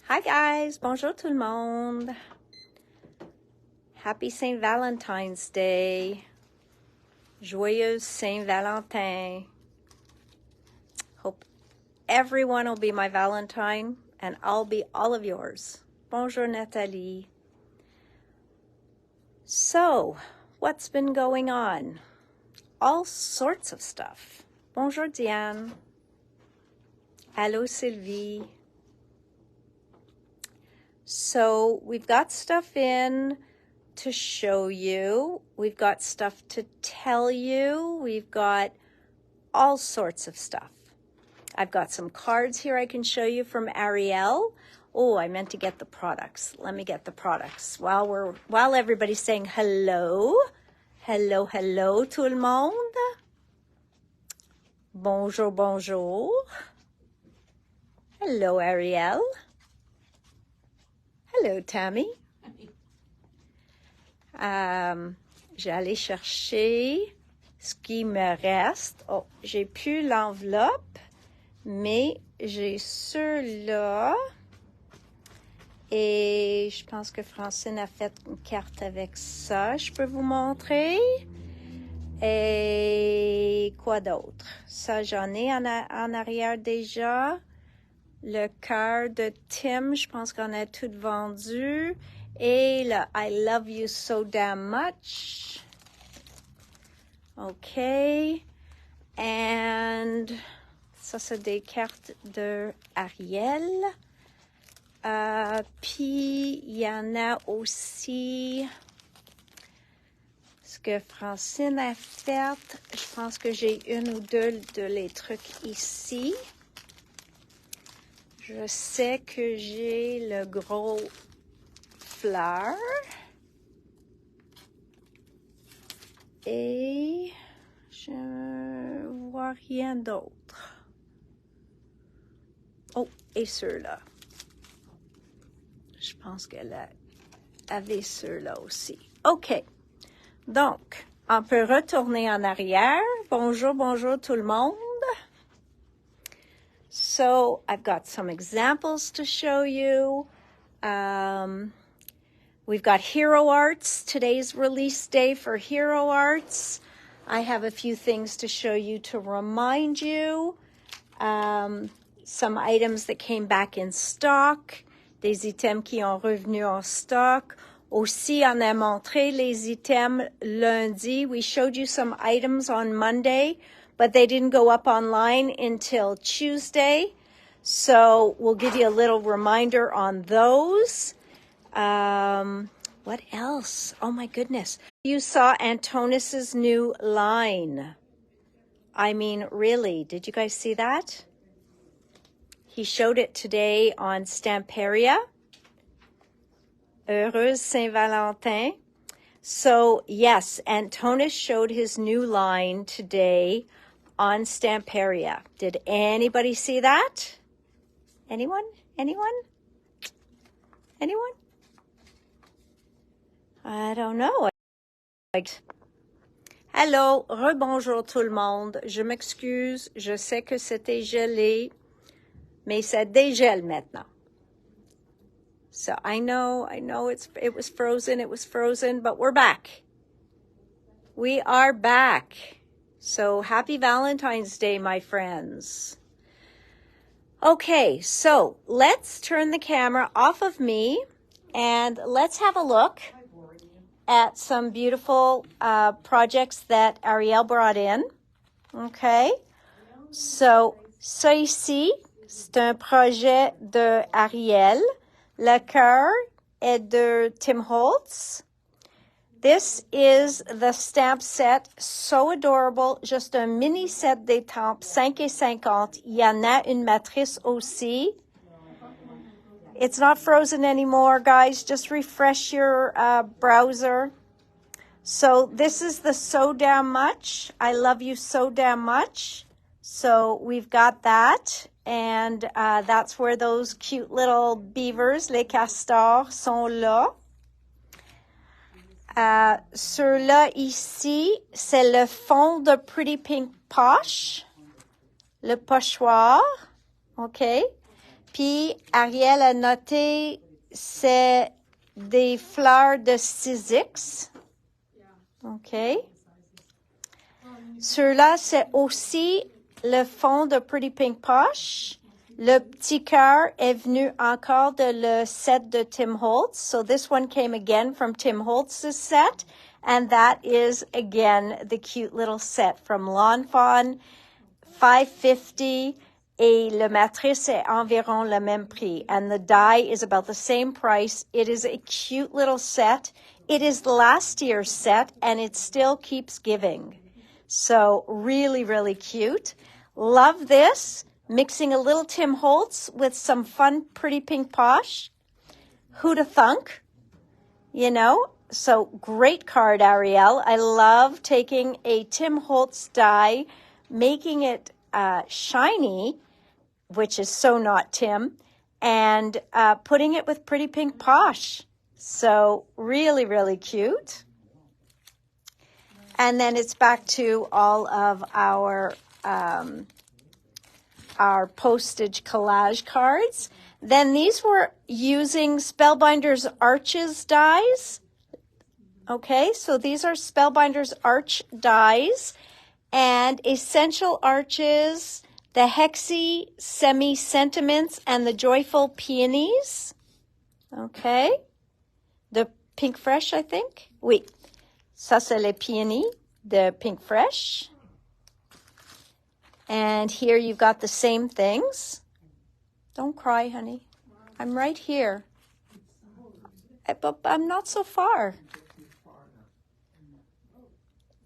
Hi guys, bonjour tout le monde. Happy Saint Valentine's Day. Joyeuse Saint Valentin. Hope everyone will be my Valentine and I'll be all of yours. Bonjour Nathalie. So, what's been going on? All sorts of stuff. Bonjour Diane. Hello Sylvie. So we've got stuff in to show you. We've got stuff to tell you. We've got all sorts of stuff. I've got some cards here I can show you from Ariel. Oh, I meant to get the products. Let me get the products while everybody's saying hello. Hello, hello tout le monde. Bonjour, bonjour. Hello, Ariel. Hello, Tammy. J'allais chercher ce qui me reste. Oh, j'ai plus l'enveloppe, mais j'ai ceux-là. Et je pense que Francine a fait une carte avec ça. Je peux vous montrer. Et quoi d'autre? Ça, j'en ai en arrière déjà. Le cœur de Tim, je pense qu'on a tout vendu. Et le I love you so damn much. OK. And ça, c'est des cartes de Ariel. Puis, il y en a aussi ce que Francine a fait. Je pense que j'ai une ou deux de les trucs ici. Je sais que j'ai le gros fleur. Et je ne vois rien d'autre. Oh, et ceux-là. Je pense qu'elle avait ceux-là aussi. OK. Donc, on peut retourner en arrière. Bonjour, bonjour tout le monde. So, I've got some examples to show you. We've got Hero Arts. Today's release day for Hero Arts. I have a few things to show you to remind you. Some items that came back in stock. Des items qui ont revenu en stock. Aussi, on a montré les items lundi. We showed you some items on Monday, but they didn't go up online until Tuesday. So we'll give you a little reminder on those. What else? Oh my goodness. You saw Antonis's new line. I mean, really, did you guys see that? He showed it today on Stamperia. Heureuse Saint Valentin. So, yes, Antonis showed his new line today on Stamperia. Did anybody see that? Anyone? Anyone? Anyone? I don't know. Hello, rebonjour tout le monde. Je m'excuse, je sais que c'était gelé, mais ça dégèle maintenant. So I know it was frozen, but we're back. We are back. So happy Valentine's Day, my friends. Okay, so let's turn the camera off of me and let's have a look at some beautiful projects that Ariel brought in. Okay, so ça ici, c'est un projet de Ariel. Le cœur est de Tim Holtz. This is the stamp set, so adorable. Just un mini set d'étampes, 5,50. Il y en a une matrice aussi. It's not frozen anymore, guys. Just refresh your browser. So this is the So Damn Much. I love you so damn much. So we've got that. And that's where those cute little beavers, les castors, sont là. Ceux-là ici, c'est le fond de Pretty Pink Posh, le pochoir, OK? Puis, Ariel a noté, c'est des fleurs de Sisyx. OK. Ceux-là, c'est aussi le fond de Pretty Pink Posh. Le petit cœur est venu encore de le set de Tim Holtz. So this one came again from Tim Holtz's set. And that is, again, the cute little set from Lawn Fawn, $5.50. Et le matrice est environ le même prix. And the die is about the same price. It is a cute little set. It is last year's set, and it still keeps giving. So really, really cute. Love this. Mixing a little Tim Holtz with some fun Pretty Pink Posh. Who'da thunk? You know? So great card, Ariel. I love taking a Tim Holtz die, making it shiny, which is so not Tim, and putting it with Pretty Pink Posh. So really, really cute. And then it's back to all of our postage collage cards. Then these were using Spellbinder's Arches dies. Okay, so these are Spellbinder's Arch dies. And Essential Arches, the Hexy Semi-Sentiments, and the Joyful Peonies. Okay. The Pink Fresh, I think. Oui. Ça, c'est les peonies, the Pink Fresh. And here you've got the same things. Don't cry, honey. I'm right here. But I'm not so far.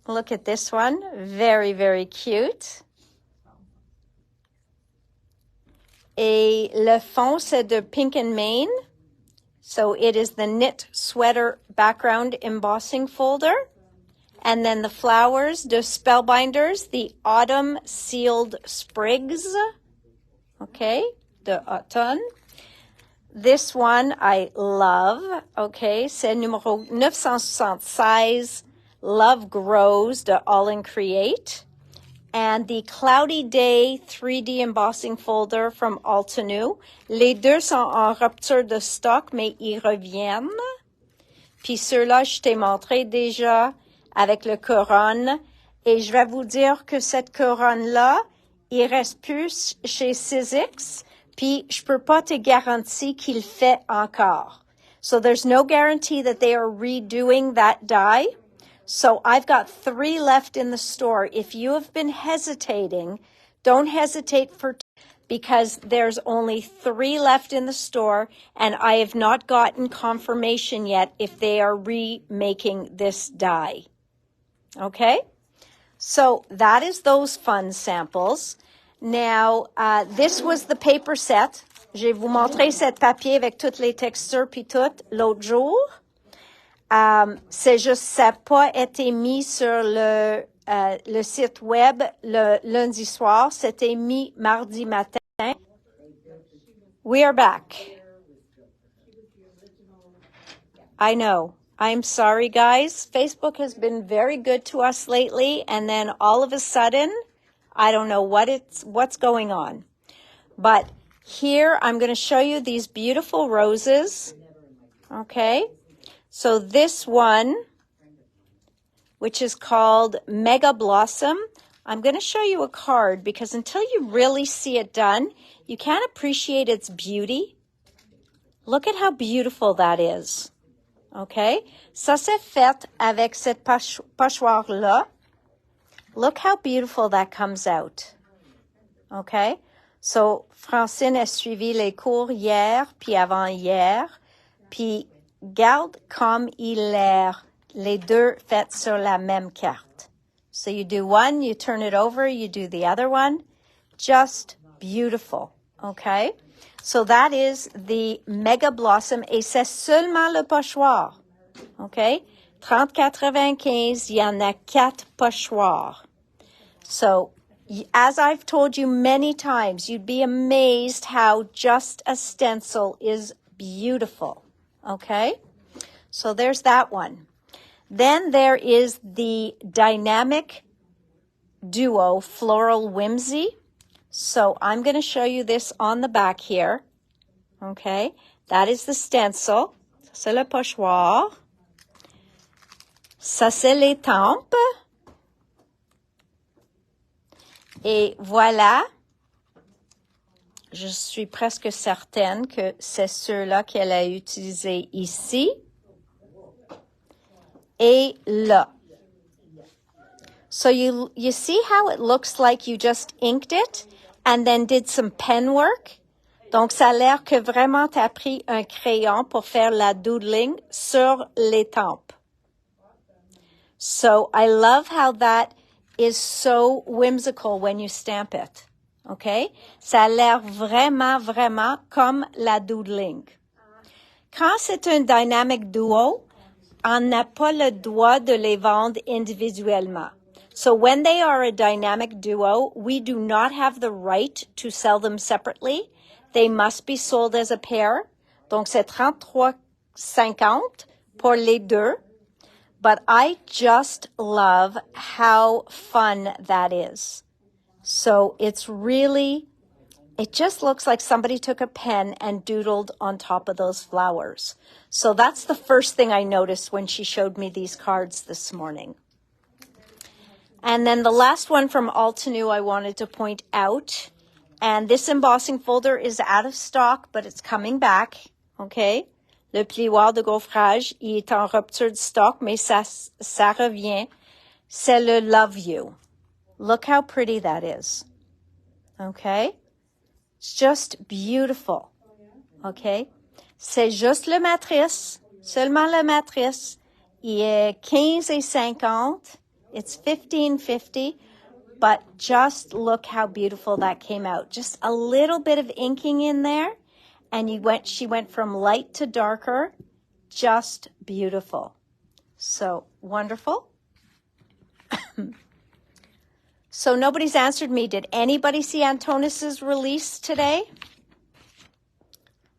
Look at this one. Very, very cute. Et le fond, c'est de Pink and Main. So it is the knit sweater background embossing folder. And then the flowers, the Spellbinders, the Autumn Sealed Sprigs. Okay, the automne. This one I love. Okay, c'est numéro 976. Love Grows, the All in Create. And the Cloudy Day 3D embossing folder from Altenew. Les deux sont en rupture de stock, mais ils reviennent. Puis ceux-là, je t'ai montré déjà avec le couronne. Et je vais vous dire que cette couronne-là, il reste plus chez Sisyx. Puis je peux pas te garantir qu'il fait encore. So there's no guarantee that they are redoing that die. So I've got 3 left in the store. If you have been hesitating, don't hesitate because there's only 3 left in the store, and I have not gotten confirmation yet if they are remaking this die. Okay? So that is those fun samples. Now, this was the paper set. Je vais vous montrer cette papier avec toutes les textures puis tout l'autre jour. C'est juste, ça n'a pas été mis sur le site web le lundi soir. C'était mis mardi matin. We are back. I know. I'm sorry, guys. Facebook has been very good to us lately, and then all of a sudden, I don't know what's going on. But here, I'm going to show you these beautiful roses. Okay? So this one, which is called Mega Blossom, I'm going to show you a card because until you really see it done, you can't appreciate its beauty. Look at how beautiful that is. Okay? Ça, c'est fait avec cette pochoir-là. Look how beautiful that comes out. Okay? So, Francine a suivi les cours hier, puis avant-hier, puis garde comme il est, les deux faits sur la même carte. So you do one, you turn it over, you do the other one. Just beautiful, okay? So that is the Mega Blossom, et c'est seulement le pochoir, okay? 30,95, il y en a 4 pochoirs. So, as I've told you many times, you'd be amazed how just a stencil is beautiful. Okay, so there's that one. Then there is the Dynamic Duo Floral Whimsy. So I'm going to show you this on the back here. Okay, that is the stencil. Ça, c'est le pochoir. Ça, c'est l'étampe. Et voilà. Je suis presque certaine que c'est ceux-là qu'elle a utilisés ici et là. So you see how it looks like you just inked it and then did some pen work? Donc, ça a l'air que vraiment tu as pris un crayon pour faire la doodling sur l'étampe. So, I love how that is so whimsical when you stamp it. OK? Ça a l'air vraiment, vraiment comme la doodling. Quand c'est un dynamic duo, on n'a pas le droit de les vendre individuellement. So when they are a dynamic duo, we do not have the right to sell them separately. They must be sold as a pair. Donc, c'est 33,50 pour les deux. But I just love how fun that is. So it's really, it just looks like somebody took a pen and doodled on top of those flowers. So that's the first thing I noticed when she showed me these cards this morning. And then the last one from Altenew I wanted to point out. And this embossing folder is out of stock, but it's coming back. Okay? Le plioir de gaufrage, il est en rupture de stock, mais ça revient. C'est le Love You. Look how pretty that is. Okay? It's just beautiful. Okay? C'est juste le matrice, seulement la matrice. Il est 15,50. It's $15.50, but just look how beautiful that came out. Just a little bit of inking in there, and she went from light to darker. Just beautiful. So wonderful. So nobody's answered me. Did anybody see Antonis's release today?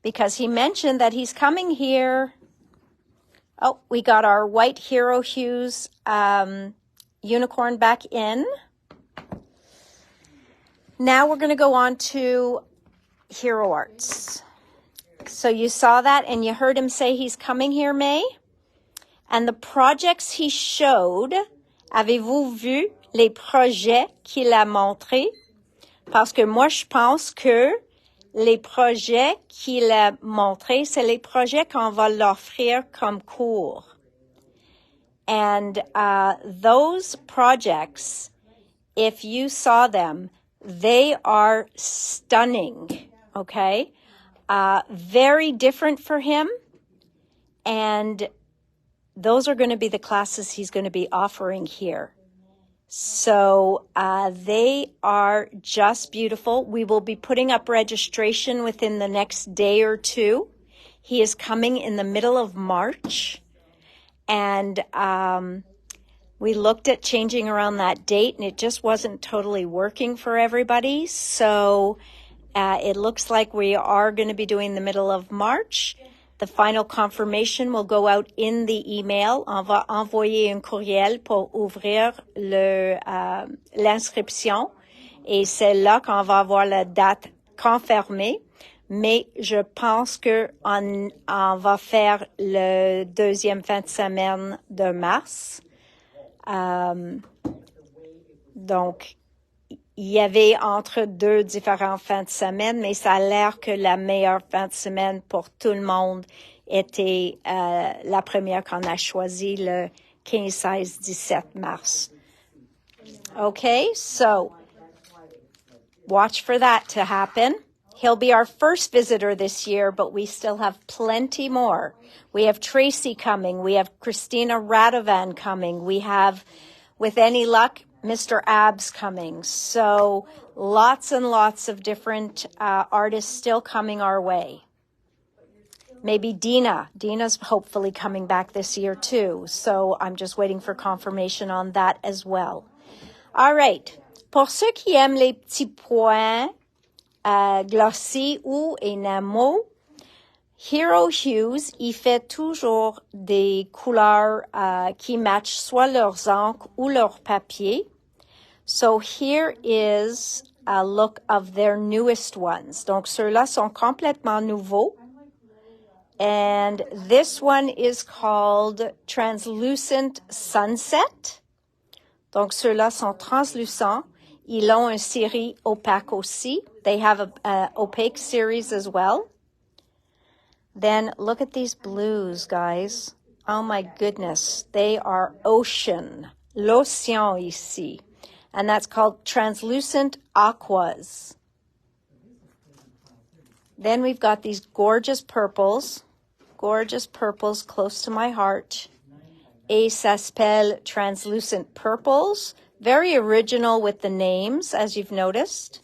Because he mentioned that he's coming here. Oh, we got our white Hero Hues unicorn back in. Now we're going to go on to Hero Arts. So you saw that and you heard him say he's coming here, May? And the projects he showed, avez-vous vu les projets qu'il a montrés? Parce que moi, je pense que les projets qu'il a montrés, c'est les projets qu'on va l'offrir comme cours. And those projects, if you saw them, they are stunning, okay? Very different for him. And those are going to be the classes he's going to be offering here. So they are just beautiful. We will be putting up registration within the next day or two. He is coming in the middle of March. And we looked at changing around that date, and it just wasn't totally working for everybody. So it looks like we are going to be doing the middle of March. The final confirmation will go out in the email. On va envoyer un courriel pour ouvrir l'inscription. Et c'est là qu'on va avoir la date confirmée. Mais je pense que on va faire le deuxième fin de semaine de mars. Donc, il y avait entre deux différents fins de semaine, mais ça a l'air que la meilleure fin de semaine pour tout le monde était la première qu'on a choisie, le 15, 16, 17 mars. Okay, so watch for that to happen. He'll be our first visitor this year, but we still have plenty more. We have Tracy coming. We have Christina Radovan coming. We have, with any luck, Mr. Abs coming. So lots and lots of different artists still coming our way. Maybe Dina. Dina's hopefully coming back this year too. So I'm just waiting for confirmation on that as well. All right. Pour ceux qui aiment les petits points, glossy ou enamel, Hero Hues, il fait toujours des couleurs qui matchent soit leurs encres ou leur papier. So here is look of their newest ones. Donc, ceux-là sont complètement nouveaux. And this one is called Translucent Sunset. Donc, ceux-là sont translucents. Ils ont une série opaque aussi. They have a opaque series as well. Then look at these blues, guys. Oh my goodness. They are ocean. L'océan ici. And that's called Translucent Aquas. Then we've got these gorgeous purples close to my heart. Et ça s'appelle Translucent Purples. Very original with the names, as you've noticed.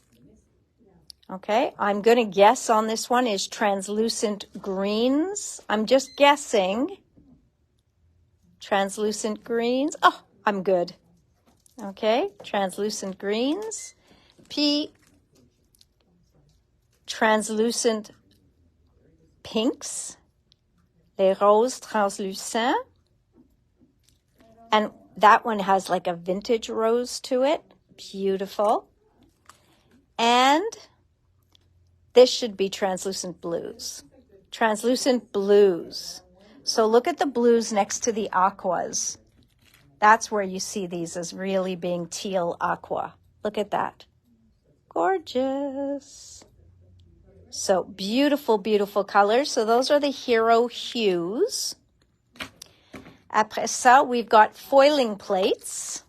Okay, I'm going to guess on this one is Translucent Greens. I'm just guessing. Translucent Greens. Oh, I'm good. Okay, Translucent Greens. Puis, Translucent Pinks. Les roses translucents. And that one has like a vintage rose to it. Beautiful. And this should be translucent blues. Translucent blues. So look at the blues next to the aquas. That's where you see these as really being teal aqua. Look at that. Gorgeous. So beautiful, beautiful colors. So those are the hero hues. Après ça, we've got foiling plates.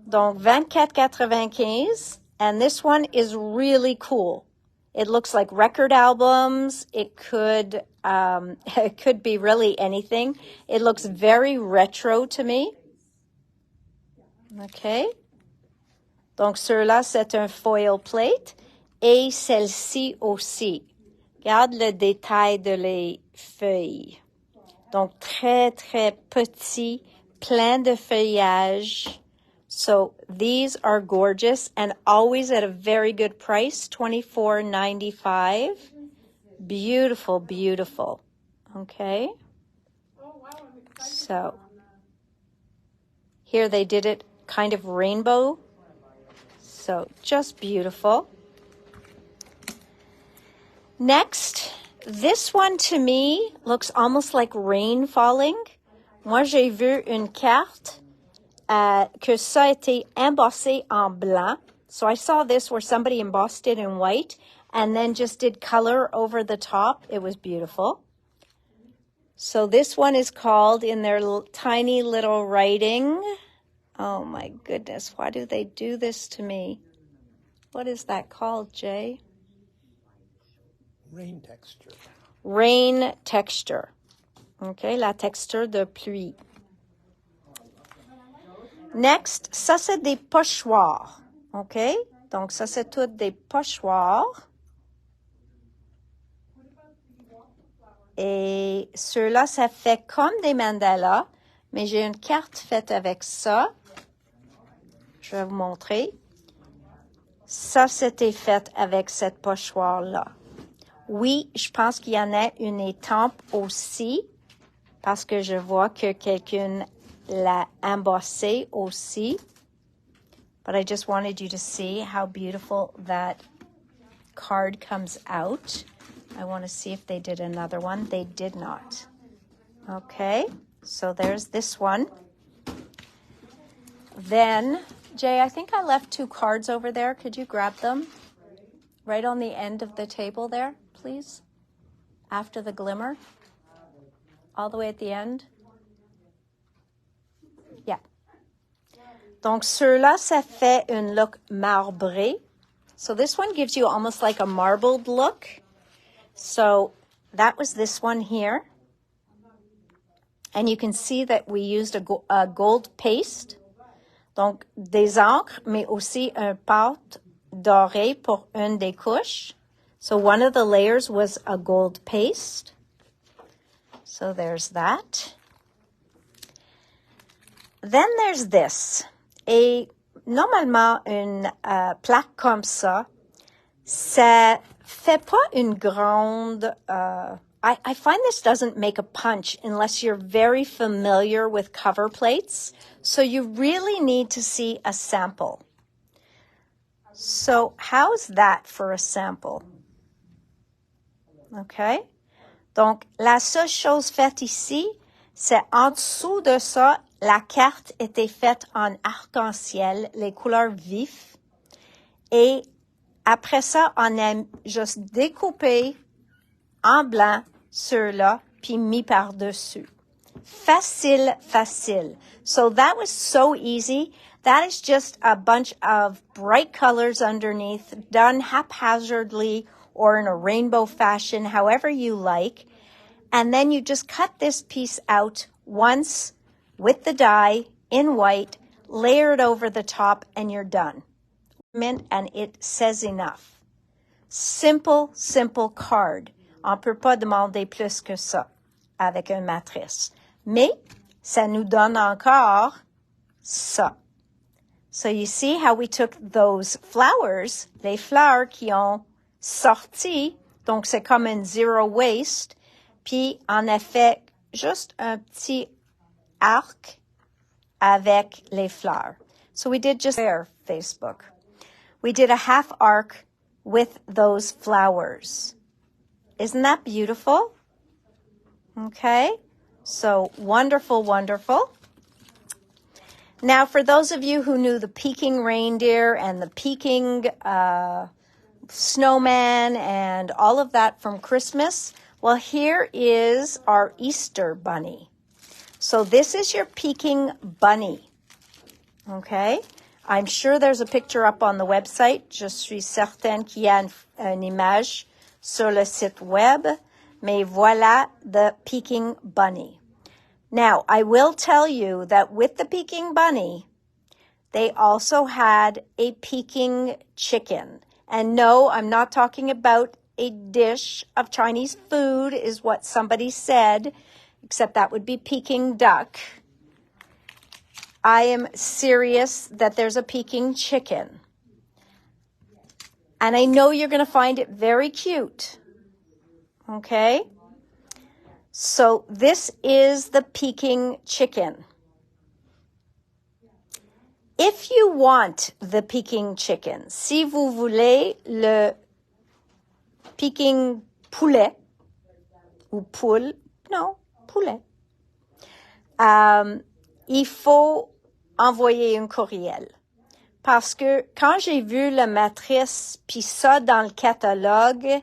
Donc, 24,95. And this one is really cool. It looks like record albums. It could be really anything. It looks very retro to me. Okay. Donc, ceux-là, c'est un foil plate. Et celle-ci aussi. Regarde le détail de les feuilles. Donc, très, très petit, plein de feuillage. So, these are gorgeous and always at a very good price, $24.95. Beautiful, beautiful. Okay. So, here they did it kind of rainbow. So, just beautiful. Next, this one to me looks almost like rain falling. Moi, j'ai vu une carte que ça a été embossé en blanc. So I saw this where somebody embossed it in white and then just did color over the top. It was beautiful. So this one is called in their tiny little writing. Oh my goodness, why do they do this to me? What is that called, Jay? Rain texture. Rain texture. Okay, la texture de pluie. Next, ça c'est des pochoirs. Okay, donc ça c'est tout des pochoirs. Et ceux-là, ça fait comme des mandalas, mais j'ai une carte faite avec ça. Je vais vous montrer. Ça, c'était fait avec cette pochoir-là. Oui, je pense qu'il y en a une étampe aussi, parce que je vois que quelqu'un l'a embossé aussi. But I just wanted you to see how beautiful that card comes out. I want to see if they did another one. They did not. Okay, so there's this one. Then, Jay, I think I left 2 cards over there. Could you grab them? Right on the end of the table there, please. After the glimmer. All the way at the end. Yeah. Donc, ceux-là, ça fait un look marbré. So this one gives you almost like a marbled look. So that was this one here. And you can see that we used a gold paste. Donc, des encres, mais aussi un pâte doré pour une des couches. So one of the layers was a gold paste. So there's that. Then there's this. Et normalement, une plaque comme ça, ça fait pas une grande... I find this doesn't make a punch unless you're very familiar with cover plates. So you really need to see a sample. So how's that for a sample? OK? Donc, la seule chose faite ici, c'est en dessous de ça, la carte était faite en arc-en-ciel, les couleurs vives. Et après ça, on a juste découpé en blanc ceux-là, puis mis par-dessus. Facile, facile. So that was so easy. That is just a bunch of bright colors underneath, done haphazardly or in a rainbow fashion, however you like. And then you just cut this piece out once with the die in white, layer it over the top, and you're done. And it says enough. Simple, simple card. On ne peut pas demander plus que ça avec une matrice. Mais ça nous donne encore ça. So you see how we took those flowers, les fleurs qui ont sorti, donc c'est comme un zero waste, puis on a fait juste un petit arc avec les fleurs. So we did just there, Facebook. We did a half arc with those flowers. Isn't that beautiful? Okay, so wonderful, wonderful. Now, for those of you who knew the Peking reindeer and the Peking snowman and all of that from Christmas, well, here is our Easter bunny. So this is your Peking bunny, okay? I'm sure there's a picture up on the website. Je suis certaine qu'il y a une image sur le site web. Mais voilà the Peking bunny. Now, I will tell you that with the Peking bunny, they also had a Peking chicken. And no, I'm not talking about a dish of Chinese food, is what somebody said, except that would be Peking duck. I am serious that there's a Peking chicken. And I know you're going to find it very cute. Okay? So this is the Peking chicken. If you want the Peking chicken, si vous voulez le Peking poulet, ou poule, non, poulet, il faut envoyer un courriel. Parce que quand j'ai vu la matrice puis ça dans le catalogue,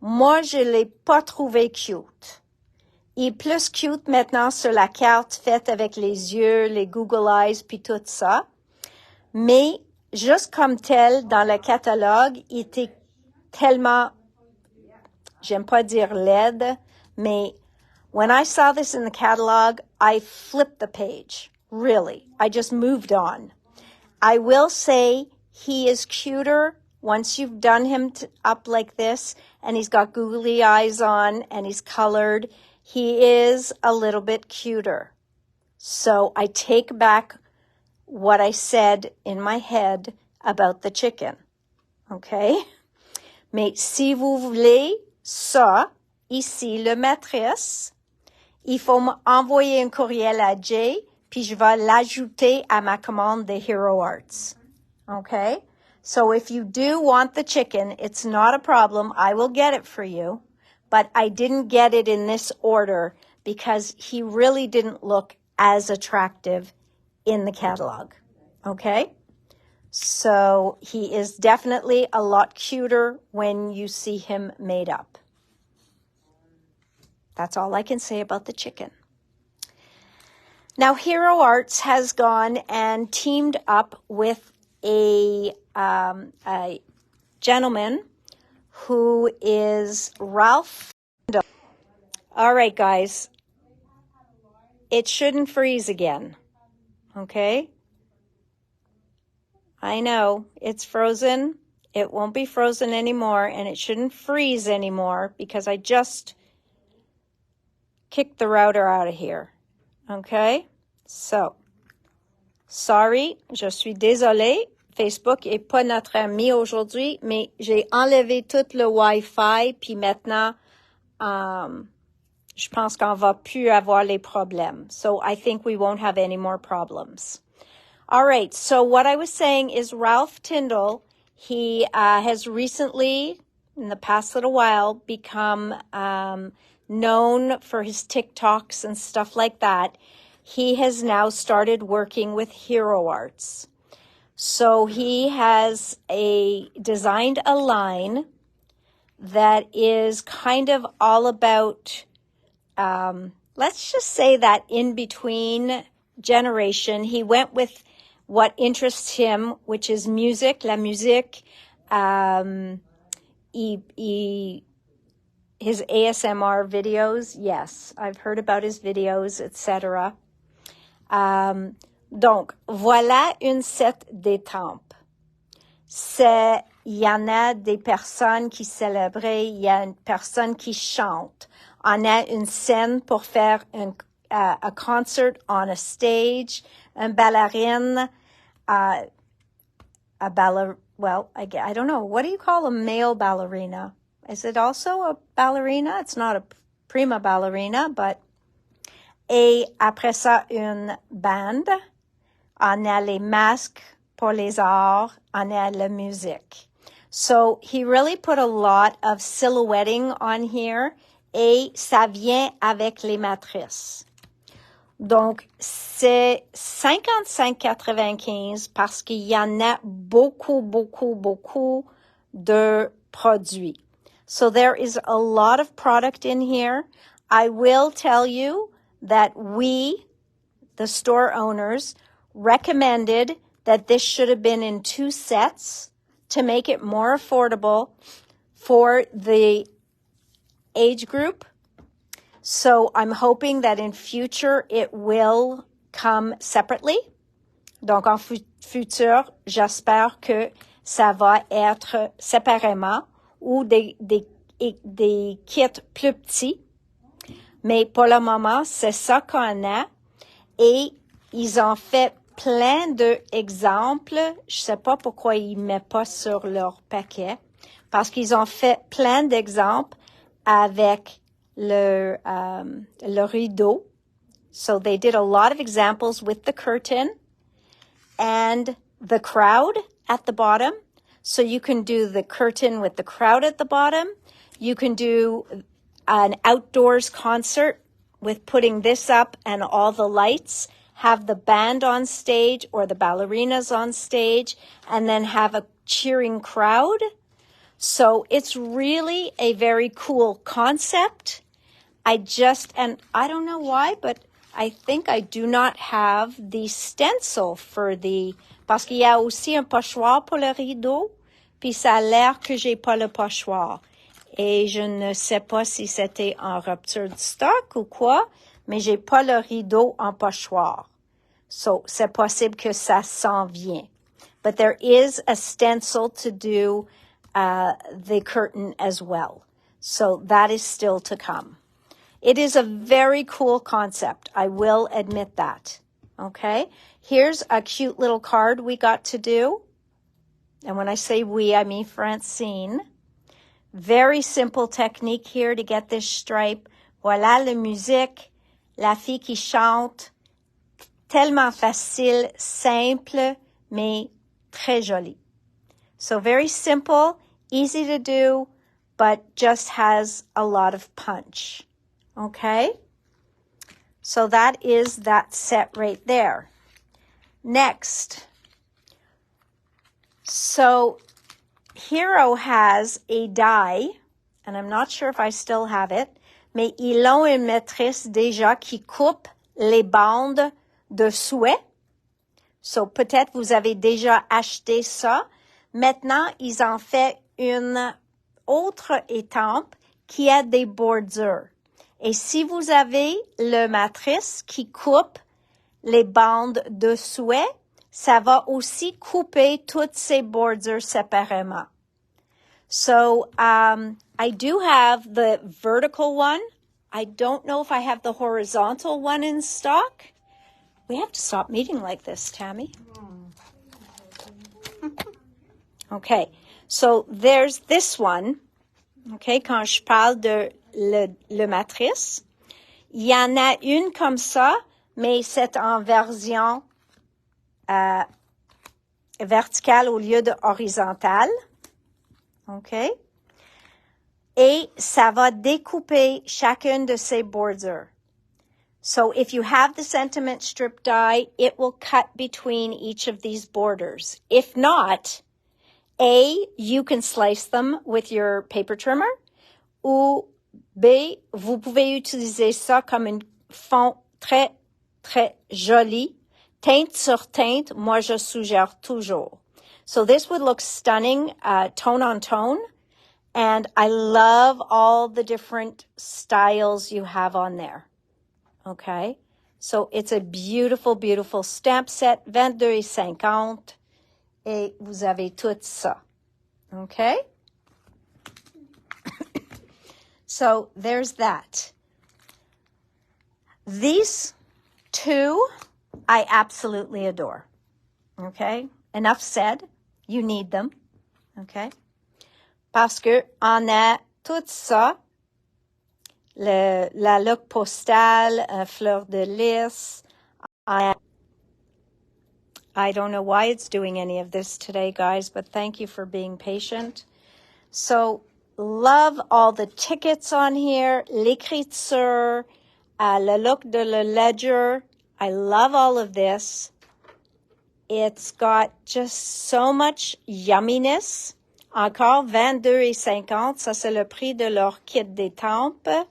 moi, je l'ai pas trouvé cute. Il est plus cute maintenant sur la carte faite avec les yeux, les Google Eyes puis tout ça. Mais juste comme tel, dans le catalogue, il était tellement, j'aime pas dire laide, mais when I saw this in the catalog, I flipped the page. Really. I just moved on. I will say he is cuter once you've done him up like this, and he's got googly eyes on, and he's colored. He is a little bit cuter. So I take back what I said in my head about the chicken. Okay? Mais si vous voulez ça, ici, le matrice, il faut m'envoyer un courriel à Jay, puis je vais l'ajouter à ma commande de Hero Arts. Okay? So if you do want the chicken, it's not a problem. I will get it for you. But I didn't get it in this order because he really didn't look as attractive in the catalog. Okay? So he is definitely a lot cuter when you see him made up. That's all I can say about the chicken. Now, Hero Arts has gone and teamed up with a gentleman who is Ralph. All right, guys. It shouldn't freeze again. Okay? I know. It's frozen. It won't be frozen anymore, and it shouldn't freeze anymore because I just kicked the router out of here. Okay? So, sorry, je suis désolée. Facebook est pas notre ami aujourd'hui, mais j'ai enlevé tout le Wi-Fi, puis maintenant, je pense qu'on va plus avoir les problèmes. So, I think we won't have any more problems. All right, so what I was saying is Ralph Tyndall, He has recently, in the past little while, become known for his TikToks and stuff like that. He has now started working with Hero Arts. So he has designed a line that is kind of all about, let's just say that in between generation. He went with what interests him, which is music, la musique, his ASMR videos. Yes, I've heard about his videos, etc. Donc, voilà une set d'étampes. Il y en a des personnes qui célébraient, il y a une personne qui chante. On a une scène pour faire a concert on a stage, une ballerine, I don't know. What do you call a male ballerina? Is it also a ballerina? It's not a prima ballerina, but... Et après ça, une bande. On a les masques pour les arts. On a la musique. So he really put a lot of silhouetting on here. Et ça vient avec les matrices. Donc, c'est 55,95 parce qu'il y en a beaucoup, beaucoup, beaucoup de produits. So there is a lot of product in here. I will tell you that we, the store owners, recommended that this should have been in 2 sets to make it more affordable for the age group. So I'm hoping that in future it will come separately. Donc en futur, j'espère que ça va être séparément ou des kits plus petits. Mais pour le moment, c'est ça qu'on a. Et ils ont fait plein d'exemples. Je sais pas pourquoi ils ne mettent pas sur leur paquet. Parce qu'ils ont fait plein d'exemples avec le rideau. So they did a lot of examples with the curtain and the crowd at the bottom. So you can do the curtain with the crowd at the bottom. You can do an outdoors concert with putting this up and all the lights, have the band on stage or the ballerinas on stage, and then have a cheering crowd. So it's really a very cool concept. And I don't know why, but I think I do not have the stencil for parce qu'il y a aussi un pochoir pour le rideau, puis ça a l'air que j'ai pas le pochoir. Et je ne sais pas si c'était en rupture de stock ou quoi, mais j'ai pas le rideau en pochoir. So, c'est possible que ça s'en vient. But there is a stencil to do the curtain as well. So that is still to come. It is a very cool concept. I will admit that. Okay? Here's a cute little card we got to do. And when I say we, I mean Francine. Very simple technique here to get this stripe. Voilà la musique, la fille qui chante. Tellement facile, simple, mais très joli. So very simple, easy to do, but just has a lot of punch. Okay? So that is that set right there. Next. So Hero has a die, and I'm not sure if I still have it, mais ils ont une matrice déjà qui coupe les bandes de souhait. So peut-être vous avez déjà acheté ça. Maintenant, ils ont fait une autre étampe qui a des bordures. Et si vous avez le matrice qui coupe les bandes de souhait, ça va aussi couper toutes ces bordures séparément. So, I do have the vertical one. I don't know if I have the horizontal one in stock. We have to stop meeting like this, Tammy. Okay, so there's this one. Okay, quand je parle de le matrice, il y en a une comme ça, mais c'est en version vertical au lieu de horizontal. OK? Et ça va découper chacune de ces bordures. So if you have the sentiment strip die, it will cut between each of these borders. If not, A, you can slice them with your paper trimmer, ou B, vous pouvez utiliser ça comme un fond très, très joli. Teinte sur teinte, moi je suggère toujours. So this would look stunning, tone on tone. And I love all the different styles you have on there. Okay? So it's a beautiful, beautiful stamp set, 22,50. Et vous avez tout ça. Okay? So there's that. These two I absolutely adore. Okay? Enough said. You need them. Okay? Parce que on a tout ça. La look postale, fleur de lys. I don't know why it's doing any of this today, guys, but thank you for being patient. So, love all the tickets on here, l'écriture, le look de le ledger. I love all of this. It's got just so much yumminess. Encore 22,50. Ça, c'est le prix de leur kit d'étampes.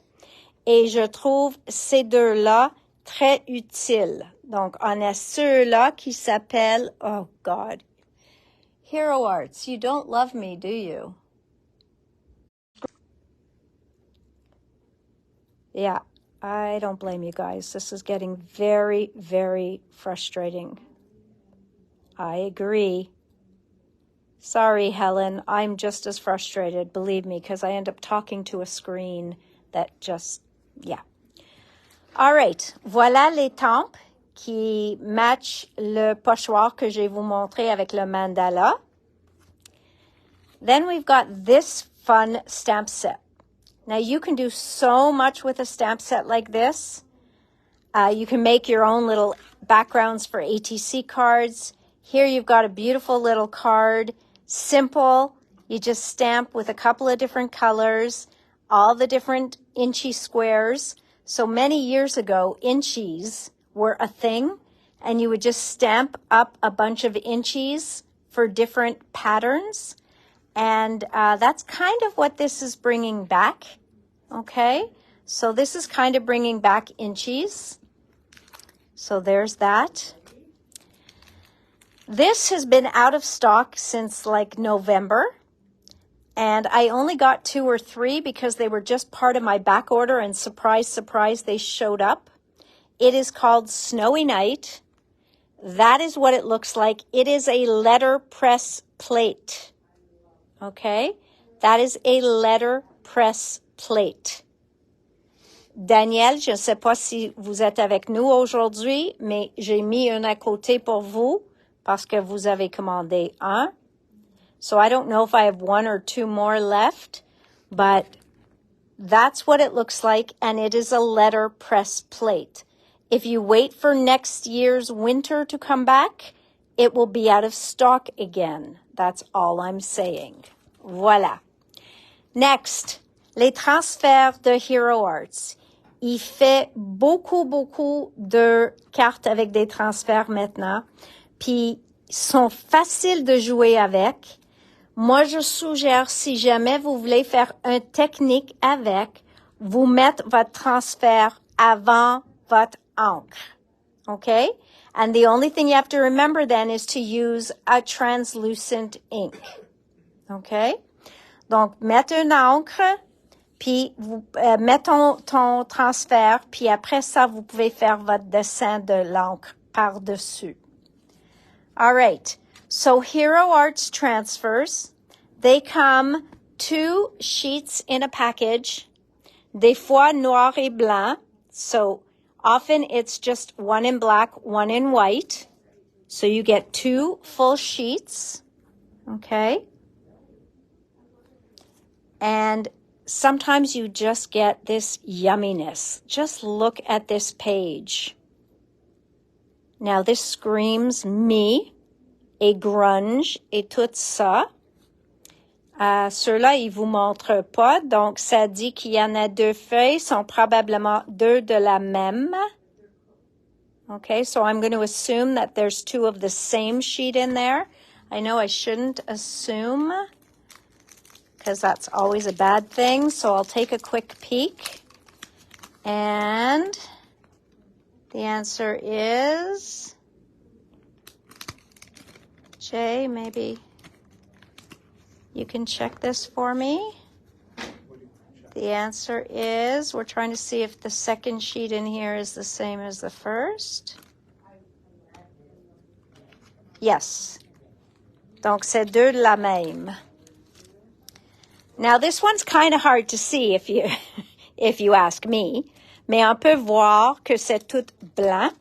Et je trouve ces deux-là très utiles. Donc, on a ceux-là qui s'appellent, oh God, Hero Arts. You don't love me, do you? Yeah, I don't blame you guys. This is getting very, very frustrating. I agree. Sorry, Helen. I'm just as frustrated, believe me, because I end up talking to a screen that just, yeah. All right. Voilà les tempes qui matchent le pochoir que je vais vous montrer avec le mandala. Then we've got this fun stamp set. Now, you can do so much with a stamp set like this. You can make your own little backgrounds for ATC cards. Here you've got a beautiful little card. Simple. You just stamp with a couple of different colors, all the different inchy squares. So many years ago, inchies were a thing, and you would just stamp up a bunch of inchies for different patterns. And that's kind of what this is bringing back. Okay? So this is kind of bringing back inchies. So there's that. This has been out of stock since like November, and I only got 2 or 3 because they were just part of my back order, and surprise, surprise, they showed up. It is called Snowy Night. That is what it looks like. It is a letterpress plate. Okay? That is a letterpress plate. Daniel, je ne sais pas si vous êtes avec nous aujourd'hui, mais j'ai mis un à côté pour vous. Parce que vous avez commandé un. So I don't know if I have 1 or 2 more left, but that's what it looks like, and it is a letterpress plate. If you wait for next year's winter to come back, it will be out of stock again. That's all I'm saying. Voilà. Next, les transferts de Hero Arts. Il fait beaucoup, beaucoup de cartes avec des transferts maintenant. Puis, sont faciles de jouer avec. Moi, je suggère, si jamais vous voulez faire une technique avec, vous mettre votre transfert avant votre encre. Okay? And the only thing you have to remember then is to use a translucent ink. Okay? Donc, mets une encre, puis mets ton transfert, puis après ça, vous pouvez faire votre dessin de l'encre par-dessus. All right, so Hero Arts transfers, they come 2 sheets in a package, des fois noir et blanc, so often it's just 1 in black, 1 in white, so you get 2 full sheets, okay? And sometimes you just get this yumminess. Just look at this page. Now, this screams me. et grunge et tout ça. Ceux-là, ils vous montrent pas. Donc, ça dit qu'il y en a 2 feuilles, sont probablement 2 de la même. Okay, so I'm going to assume that there's 2 of the same sheet in there. I know I shouldn't assume because that's always a bad thing. So I'll take a quick peek. And the answer is Jay, maybe you can check this for me. The answer is, we're trying to see if the second sheet in here is the same as the first. Yes. Donc, c'est 2 de la même. Now, this one's kind of hard to see if you, if you ask me. Mais on peut voir que c'est tout blanc.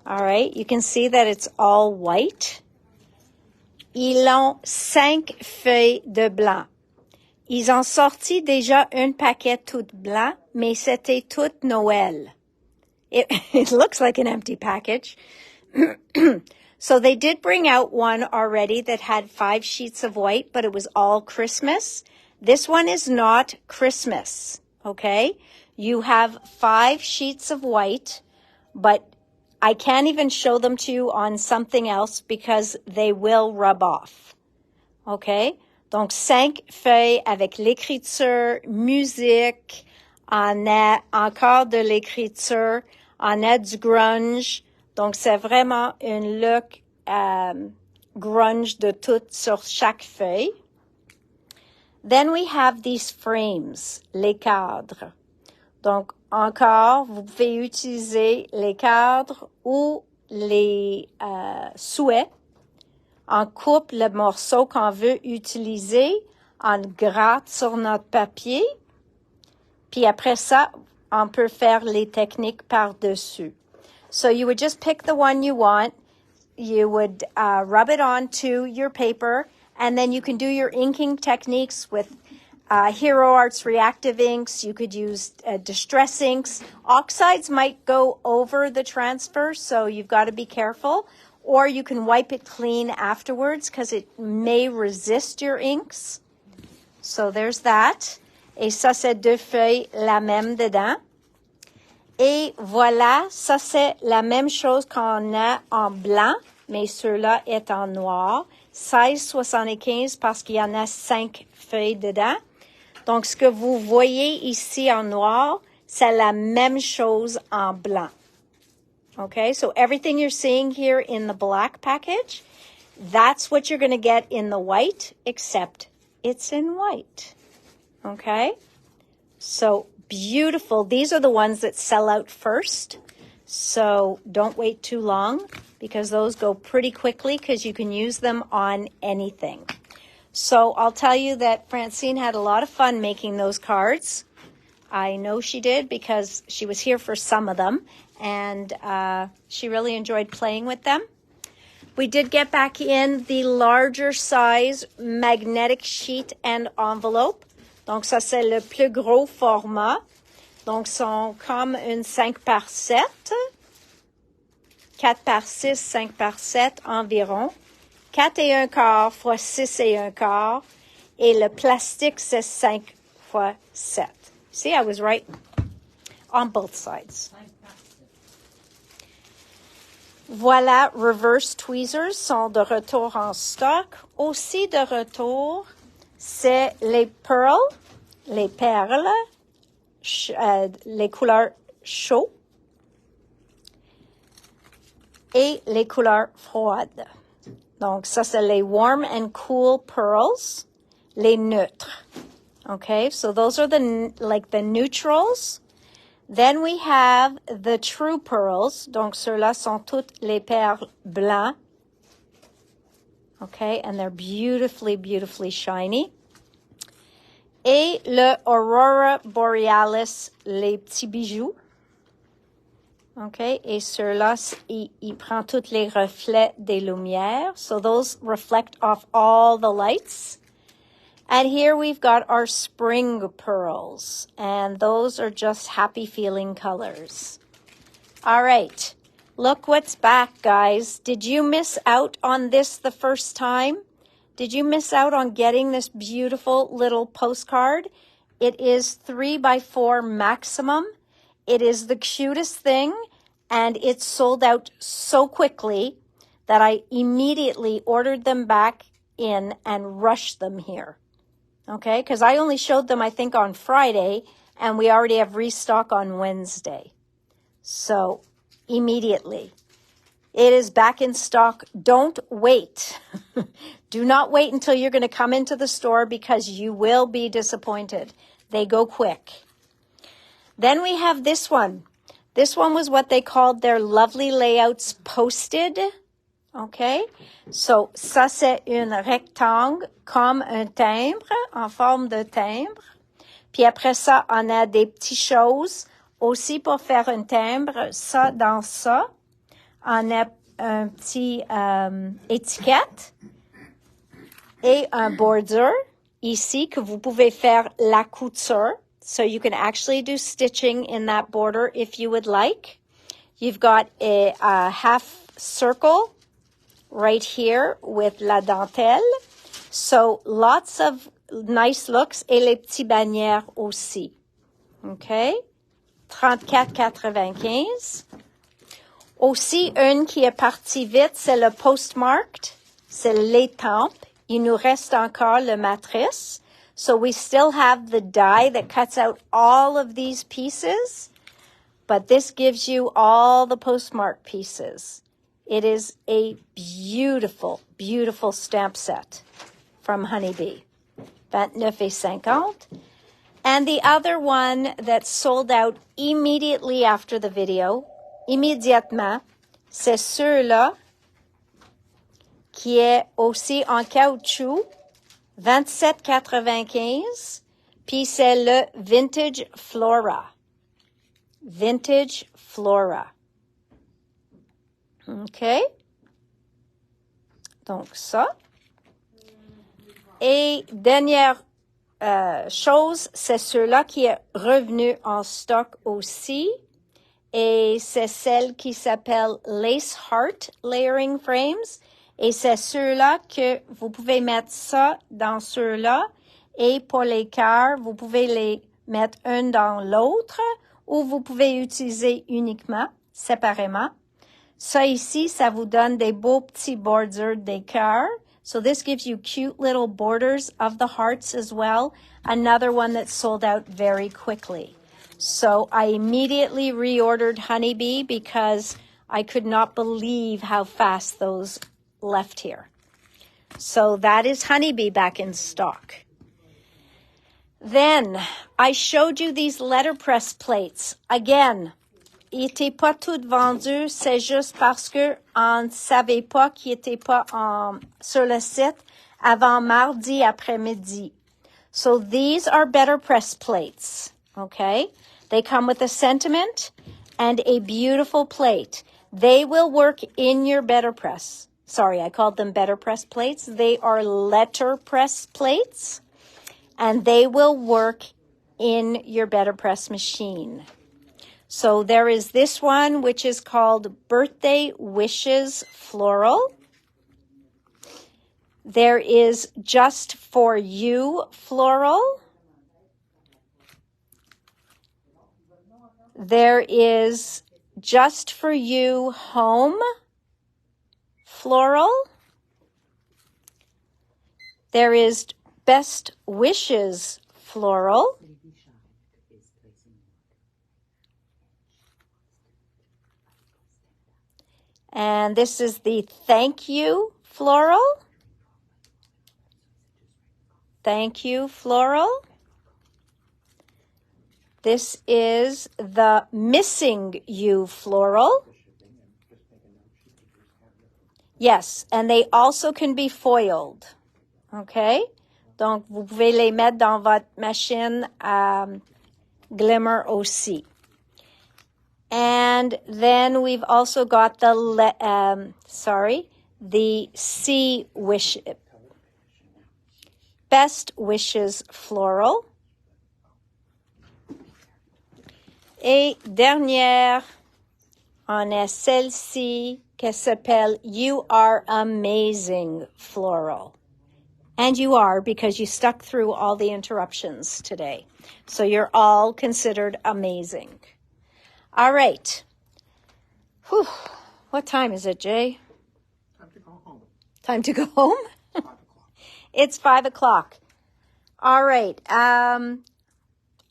All right, you can see that it's all white. Ils ont 5 feuilles de blanc. Ils ont sorti déjà un paquet tout blanc, mais c'était tout Noël. It looks like an empty package. So they did bring out one already that had 5 sheets of white, but it was all Christmas. This one is not Christmas, okay? You have 5 sheets of white, but I can't even show them to you on something else because they will rub off, okay? Donc, 5 feuilles avec l'écriture, musique, on a encore de l'écriture, on a du grunge. Donc, c'est vraiment un look grunge de tout sur chaque feuille. Then we have these frames, les cadres. Donc, encore, vous pouvez utiliser les cadres ou les souhaits. On coupe le morceau qu'on veut utiliser, on gratte sur notre papier, puis après ça, on peut faire les techniques par-dessus. So you would just pick the one you want, you would rub it onto your paper, and then you can do your inking techniques with Hero Arts reactive inks. You could use distress inks. Oxides might go over the transfer, so you've got to be careful. Or you can wipe it clean afterwards because it may resist your inks. So there's that. Et ça, c'est 2 feuilles la même dedans. Et voilà, ça, c'est la même chose qu'on a en blanc, mais ceux-là est en noir. 16,75 parce qu'il y en a 5 feuilles dedans. Donc, ce que vous voyez ici en noir, c'est la même chose en blanc. Okay, so everything you're seeing here in the black package, that's what you're going to get in the white, except it's in white. Okay, so beautiful. These are the ones that sell out first, so don't wait too long because those go pretty quickly because you can use them on anything. So I'll tell you that Francine had a lot of fun making those cards. I know she did because she was here for some of them. And she really enjoyed playing with them. We did get back in the larger size magnetic sheet and envelope. Donc, ça, c'est le plus gros format. Donc, sont comme une 5 par 7, 4 par 6, 5 par 7 environ. 4 et 1 quart fois 6 et 1 quart. Et le plastique, c'est 5 fois 7. See, I was right on both sides. Voilà, reverse tweezers sont de retour en stock. Aussi de retour, c'est les pearls, les perles, les couleurs chaudes et les couleurs froides. Donc, ça, c'est les warm and cool pearls, les neutres. Okay, so those are the neutrals. Then we have the true pearls. Donc, ceux-là sont toutes les perles blancs. Okay, and they're beautifully, beautifully shiny. Et le Aurora Borealis, les petits bijoux. Okay, et ceux-là, il prend tous les reflets des lumières. So those reflect off all the lights. And here we've got our spring pearls, and those are just happy feeling colors. All right, Look what's back, guys. Did you miss out on this the first time? Did you miss out on getting this beautiful little postcard? It is 3x4 maximum. It is the cutest thing, and it sold out so quickly that I immediately ordered them back in and rushed them here. Okay, because I only showed them, I think, on Friday, and we already have restock on Wednesday. So, immediately. It is back in stock. Don't wait. Do not wait until you're going to come into the store because you will be disappointed. They go quick. Then we have this one. This one was what they called their lovely layouts posted. Okay? So, ça c'est un rectangle comme un timbre, en forme de timbre. Puis après ça, on a des petites choses aussi pour faire un timbre. Ça, dans ça, on a un petit étiquette et un border ici que vous pouvez faire la couture. So you can actually do stitching in that border if you would like. You've got a half circle right here with la dentelle. So lots of nice looks et les petits bannières aussi. Okay? 34,95. Aussi, une qui est partie vite, c'est le postmarked. C'est l'étampe. Il nous reste encore le matrice. So we still have the die that cuts out all of these pieces. But this gives you all the postmark pieces. It is a beautiful, beautiful stamp set from Honeybee. 29,50. And the other one that sold out immediately after the video, immédiatement, c'est ceux-là qui est aussi en caoutchouc, 27,95, puis c'est le Vintage Flora. Vintage Flora. OK? Donc ça. Et dernière chose, c'est ceux-là qui est revenu en stock aussi. Et c'est celle qui s'appelle Lace Heart Layering Frames. Et c'est ceux-là que vous pouvez mettre ça dans ceux-là. Et pour les cœurs, vous pouvez les mettre un dans l'autre ou vous pouvez utiliser uniquement, séparément. Ça ici, ça vous donne des beaux petits borders des cœurs. So this gives you cute little borders of the hearts as well. Another one that sold out very quickly. So I immediately reordered Honeybee because I could not believe how fast those left here. So that is Honeybee back in stock. Then I showed you these letterpress plates. Again, ils n'étaient pas toutes vendues. C'est juste parce que on ne savait pas qu'ils n'étaient pas sur le site avant mardi après-midi. So these are better press plates. Okay? They come with a sentiment and a beautiful plate. They will work in your better press. Sorry, I called them better press plates. They are letter press plates, and they will work in your better press machine. So there is this one, which is called Birthday Wishes Floral. There is Just For You Floral. There is Just For You Home Floral. There is Best Wishes Floral. And this is the Thank You Floral. Thank You Floral. This is the Missing You Floral. Yes, and they also can be foiled. Okay? Donc, vous pouvez les mettre dans votre machine à glimmer aussi. And then we've also got the Sea Wish, Best Wishes Floral. Et dernière On a celle-ci qui s'appelle You Are Amazing Floral. And you are, because you stuck through all the interruptions today. So you're all considered amazing. All right. Whew. What time is it, Jay? Time to go home. Time to go home? 5 o'clock. It's 5 o'clock. All right. I'm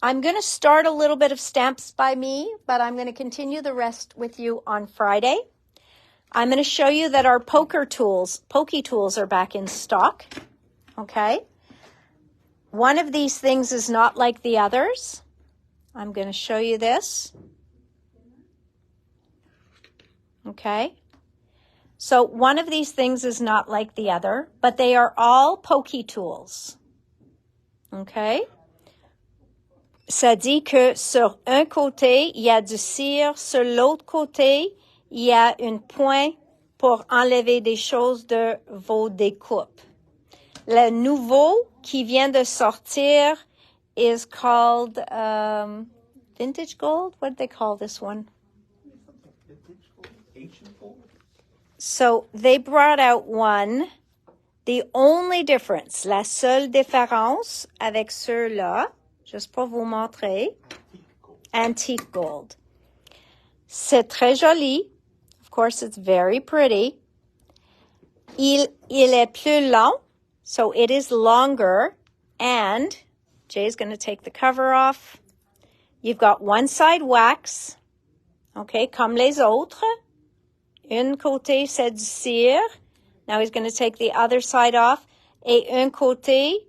going to start a little bit of Stamps by Me, but I'm going to continue the rest with you on Friday. I'm going to show you that our pokey tools are back in stock. Okay. One of these things is not like the others. I'm going to show you this. Okay. So one of these things is not like the other, but they are all pokey tools. Okay. Ça dit que sur un côté, il y a du cire, sur l'autre côté, il y a une pointe pour enlever des choses de vos découpes. Le nouveau qui vient de sortir is called vintage gold. What do they call this one? Vintage gold, ancient gold. So they brought out one. The only difference, la seule différence avec ceux-là, juste pour vous montrer, antique gold. C'est très joli. Of course, it's very pretty. Il est plus long, so it is longer. And Jay's going to take the cover off. You've got one side wax, okay, comme les autres. Un côté, c'est du cire. Now he's going to take the other side off. Et un côté,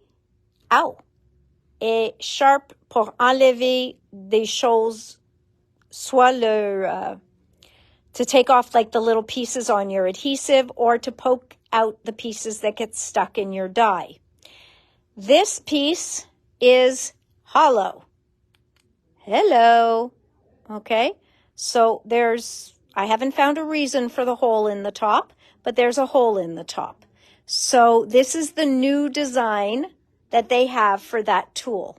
est sharp pour enlever des choses, soit to take off like the little pieces on your adhesive or to poke out the pieces that get stuck in your die. This piece is hollow. Hello. Okay. So I haven't found a reason for the hole in the top, but there's a hole in the top. So this is the new design that they have for that tool.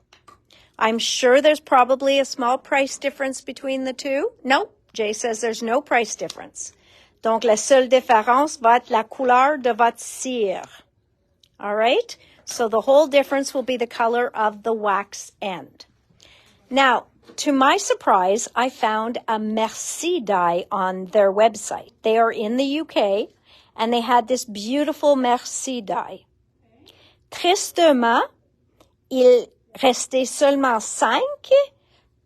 I'm sure there's probably a small price difference between the two. No, Jay says there's no price difference. Donc, la seule différence va être la couleur de votre cire. All right? So the whole difference will be the color of the wax end. Now, to my surprise, I found a Merci die on their website. They are in the UK, and they had this beautiful Merci die. Tristement, il restait seulement 5.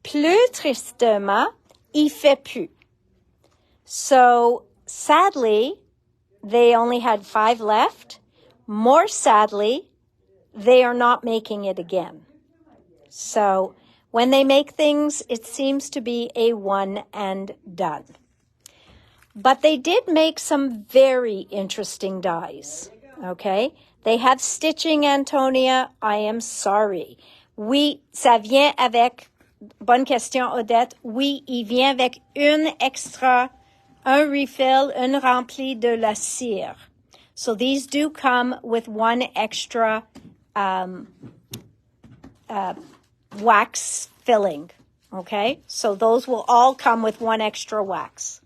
Plus tristement, il fait plus. So, sadly, they only had 5 left. More sadly, they are not making it again. So, when they make things, it seems to be a one and done. But they did make some very interesting dies, okay? They have stitching, Antonia. I am sorry. Oui, ça vient avec, bonne question, Odette. Oui, il vient avec un refill, un rempli de la cire. So these do come with one extra wax filling, okay? So those will all come with one extra wax.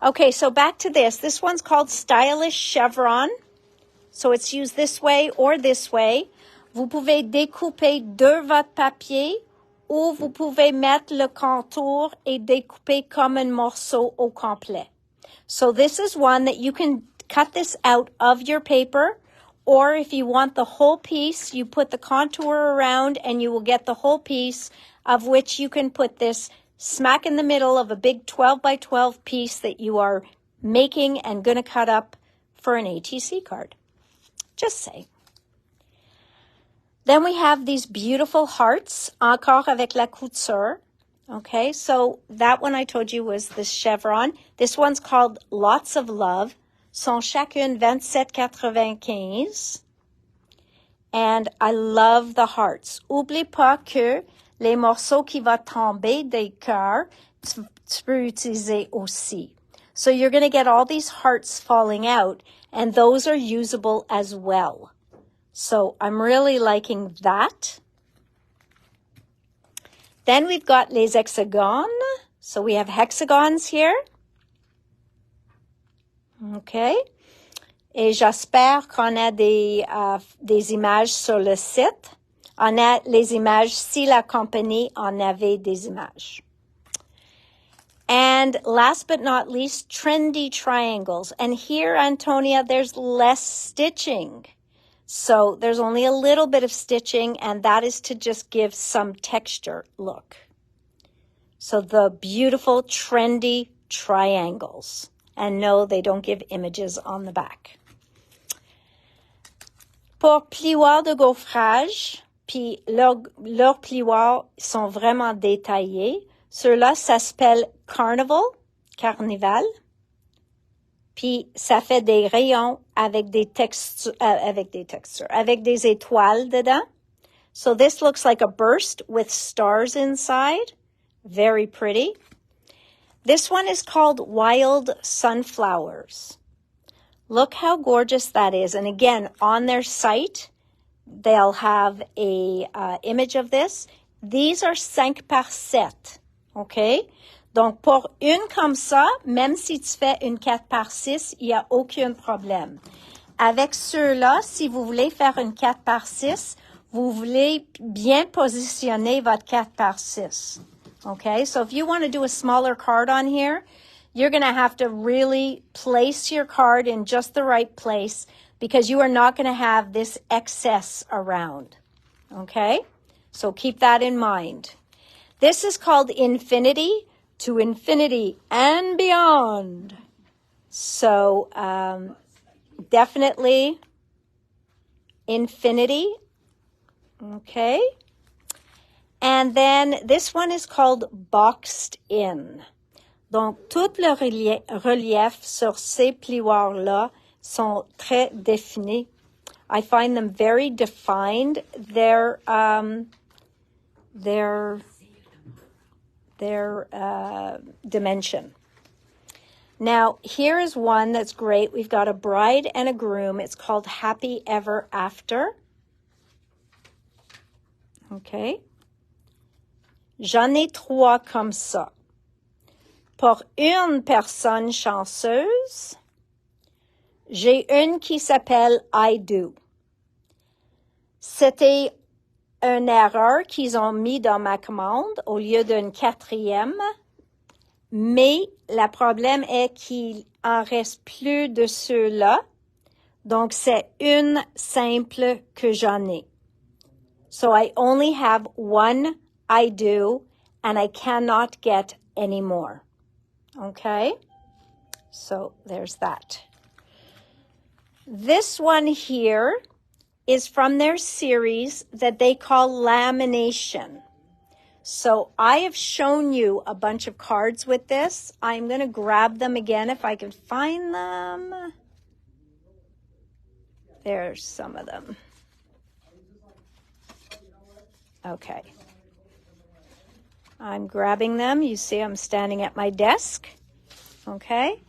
Okay, so back to this. This one's called Stylish Chevron. So it's used this way or this way. Vous pouvez découper de votre papier ou vous pouvez mettre le contour et découper comme un morceau au complet. So this is one that you can cut this out of your paper, or if you want the whole piece, you put the contour around and you will get the whole piece, of which you can put this smack in the middle of a big 12 by 12 piece that you are making and going to cut up for an ATC card. Just saying. Then we have these beautiful hearts, encore avec la couture. Okay, so that one I told you was the chevron. This one's called Lots of Love. Sont chacune 27,95. And I love the hearts. Oublie pas que les morceaux qui vont tomber des cœurs, tu peux utiliser aussi. So you're going to get all these hearts falling out, and those are usable as well. So I'm really liking that. Then we've got les hexagons. So we have hexagons here. OK? Et j'espère qu'on a des images sur le site. On a les images si la compagnie en avait des images. And last but not least, trendy triangles. And here, Antonia, there's less stitching. So there's only a little bit of stitching, and that is to just give some texture look. So the beautiful, trendy triangles. And no, they don't give images on the back. Pour plioirs de gaufrage, puis leurs plioirs sont vraiment détaillés. Ceux-là, ça s'appelle Carnival. Puis ça fait des rayons avec des textures, avec des étoiles dedans. So this looks like a burst with stars inside. Very pretty. This one is called Wild Sunflowers. Look how gorgeous that is. And again, on their site, they'll have a image of this. These are 5 par 7. OK? Donc, pour une comme ça, même si tu fais une 4 par 6, il n'y a aucun problème. Avec ceux-là, si vous voulez faire une 4 par 6, vous voulez bien positionner votre 4 par 6. Okay? So if you want to do a smaller card on here, you're going to have to really place your card in just the right place because you are not going to have this excess around. Okay? So keep that in mind. This is called Infinity to Infinity and Beyond. So definitely Infinity. Okay? And then this one is called Boxed In. Donc, tout le relief sur ces plioirs-là sont très définis. I find them very defined. Their dimension. Now, here is one that's great. We've got a bride and a groom. It's called Happy Ever After. Okay. J'en ai 3 comme ça. Pour une personne chanceuse, j'ai une qui s'appelle I Do. C'était une erreur qu'ils ont mis dans ma commande au lieu d'une 4e, mais le problème est qu'il en reste plus de ceux-là, donc c'est une simple que j'en ai. So I only have one I Do, and I cannot get any more. Okay? So there's that. This one here is from their series that they call lamination. So I have shown you a bunch of cards with this. I'm going to grab them again if I can find them. There's some of them. Okay. I'm grabbing them. You see I'm standing at my desk. Okay?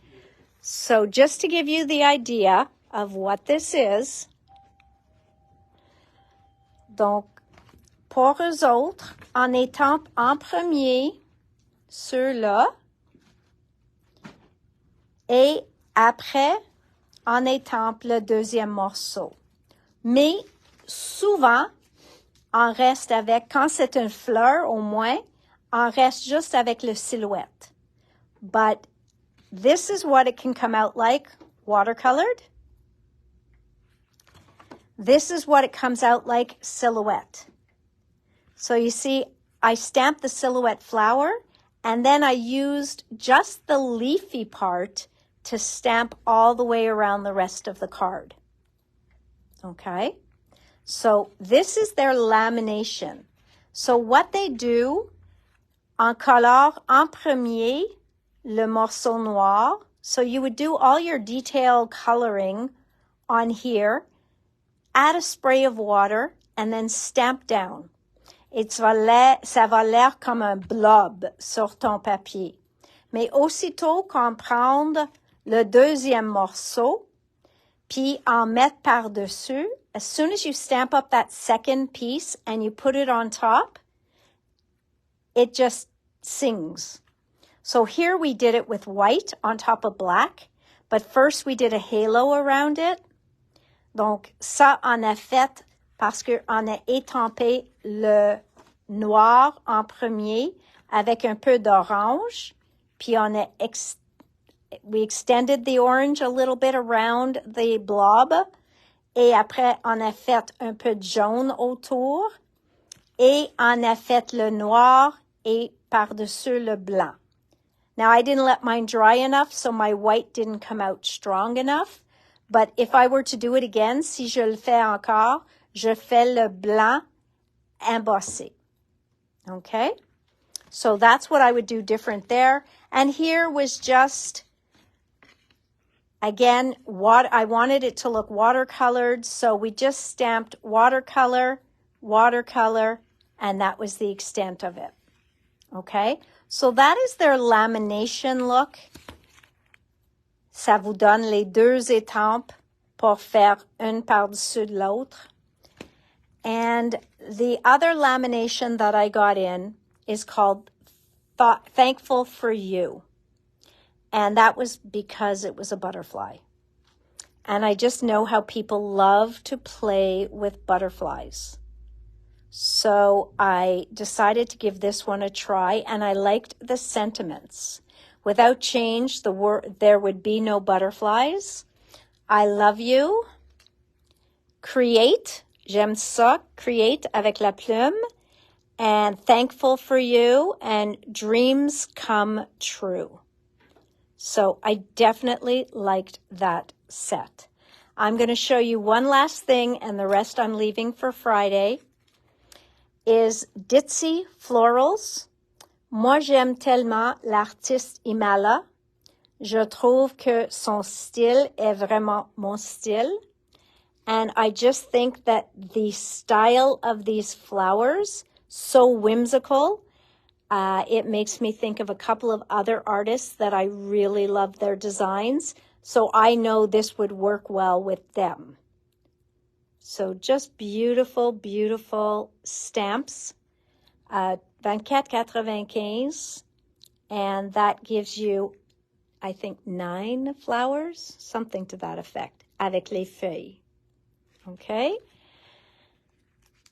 So just to give you the idea of what this is. Donc, pour eux autres, en étant en premier, ceux-là, et après, en étant le deuxième morceau. Mais souvent, on reste avec, quand c'est une fleur au moins, on reste juste avec le silhouette. But this is what it can come out like, watercolored. This is what it comes out like, silhouette. So you see, I stamped the silhouette flower, and then I used just the leafy part to stamp all the way around the rest of the card. Okay? So this is their lamination. So what they do, on colore en premier le morceau noir. So you would do all your detail coloring on here, add a spray of water, and then stamp down. Et ça va l'air comme un blob sur ton papier. Mais aussitôt qu'on prend le deuxième morceau, puis en mettre par-dessus, as soon as you stamp up that second piece and you put it on top, it just sings. So here we did it with white on top of black, But first, we did a halo around it. Donc, ça, on a fait parce qu'on a étampé le noir en premier avec un peu d'orange. Puis on a we extended the orange a little bit around the blob. Et après, on a fait un peu de jaune autour. Et on a fait le noir et par-dessus le blanc. Now, I didn't let mine dry enough, so my white didn't come out strong enough. But if I were to do it again, si je le fais encore, je fais le blanc embossé. Okay? So that's what I would do different there. And here was just, again, I wanted it to look watercolored, so we just stamped watercolor, watercolor, and that was the extent of it. Okay? So that is their lamination look. Ça vous donne les deux étampes pour faire une par-dessus de l'autre. And the other lamination that I got in is called Thankful for You. And that was because it was a butterfly. And I just know how people love to play with butterflies. So I decided to give this one a try, and I liked the sentiments. Without change, there would be no butterflies. I love you. Create. J'aime ça. Create avec la plume. And thankful for you. And dreams come true. So I definitely liked that set. I'm going to show you one last thing, and the rest I'm leaving for Friday, is Ditzy Florals. Moi, j'aime tellement l'artiste Imala. Je trouve que son style est vraiment mon style. And I just think that the style of these flowers, so whimsical, it makes me think of a couple of other artists that I really love their designs. So I know this would work well with them. So just beautiful, beautiful stamps. 24.95. And that gives you, I think, 9 flowers, something to that effect, avec les feuilles. Okay?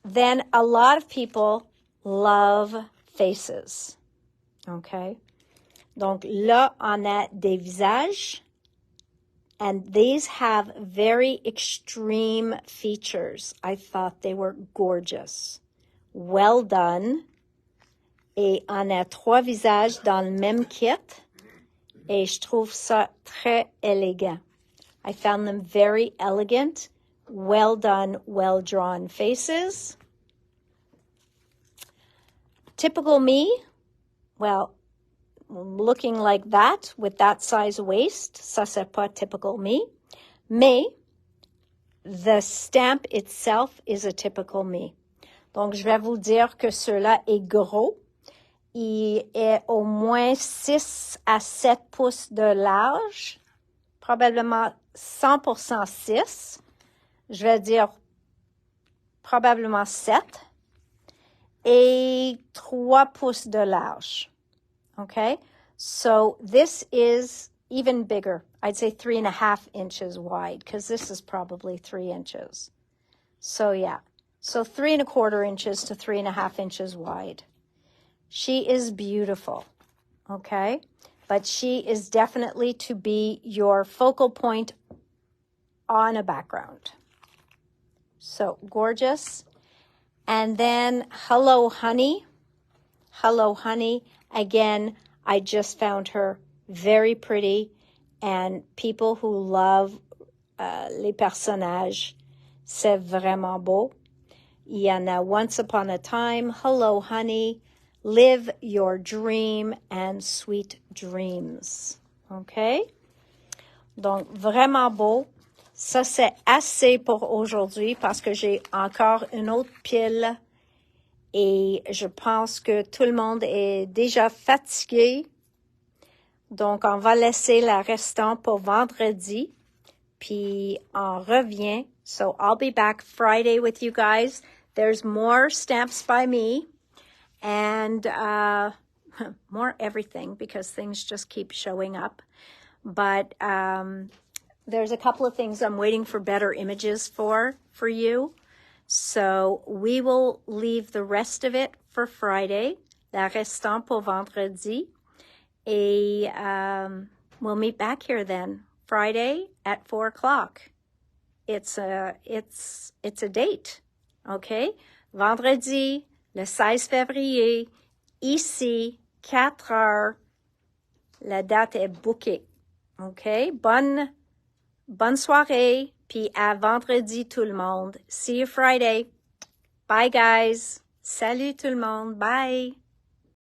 Then a lot of people love faces. Okay? Donc là, on a des visages. And these have very extreme features. I thought they were gorgeous. Well done. Et on a 3 visages dans le même kit. Et je trouve ça très élégant. I found them very elegant, well done, well drawn faces. Typical me, well, looking like that with that size waist, ça c'est pas typical me. Mais the stamp itself is a typical me. Donc je vais vous dire que cela est gros. Il est au moins 6 à 7 pouces de large, probablement 100% 6. Je vais dire probablement 7 et 3 pouces de large. Okay? So this is even bigger. I'd say 3.5 inches wide because this is probably 3 inches. So yeah. So 3.25 inches to 3.5 inches wide. She is beautiful, okay? But she is definitely to be your focal point on a background. So gorgeous. And then Hello Honey. Hello Honey. Again, I just found her very pretty. And people who love les personnages, c'est vraiment beau. Il y en a Once Upon a Time, Hello Honey, Live Your Dream, and Sweet Dreams. OK? Donc, vraiment beau. Ça, c'est assez pour aujourd'hui parce que j'ai encore une autre pile et je pense que tout le monde est déjà fatigué. Donc, on va laisser la restante pour vendredi, puis on revient. So, I'll be back Friday with you guys. There's more stamps by me. And more everything because things just keep showing up. but there's a couple of things I'm waiting for better images for you. So we will leave the rest of it for Friday, la restant pour vendredi. Et we'll meet back here then, Friday at 4 o'clock. It's a date, okay? Vendredi, le 16 février, ici, 4 heures. La date est bookée, okay? Bonne soirée, puis à vendredi tout le monde. See you Friday. Bye guys. Salut tout le monde. Bye.